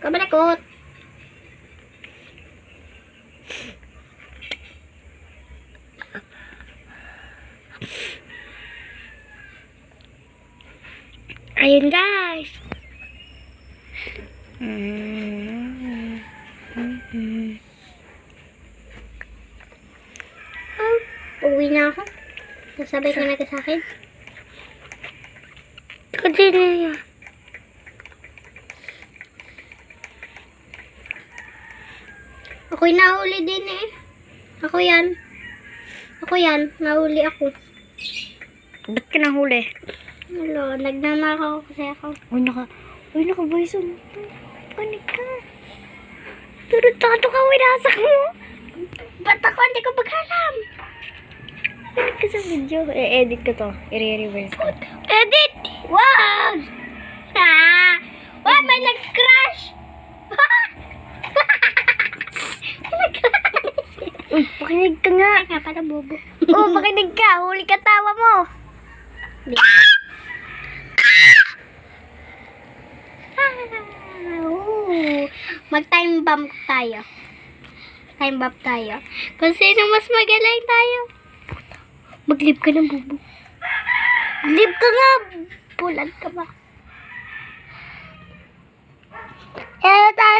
Kabalakot. Ayun guys. Uwi na ako. Nasabay ka na sa akin. Kasi na yan. Ako'y nahuli din eh. Ako yan. Ako yan. Nahuli ako. Ba't ka nahuli? Hello, nagnanakaw kasi ako. Uy, naka-voice on. Panik ka. Turutado ka, winasak mo. Ba't ako hindi ko paghalam? Panik ka sa video. E-edit ko to. I-reverse ko. Edit! Wag! Ah! Wag, may nag-crash! Uy, pakinig ka nga. Ay nga, para bobo. Oo, pakinig ka. Huli ka tawa mo. Mag-time bump tayo. Time bump tayo. Kung sino mas magaling tayo. Mag-live ka ng bubo. Live ka nga! Bulag ka ba? Eh, tayo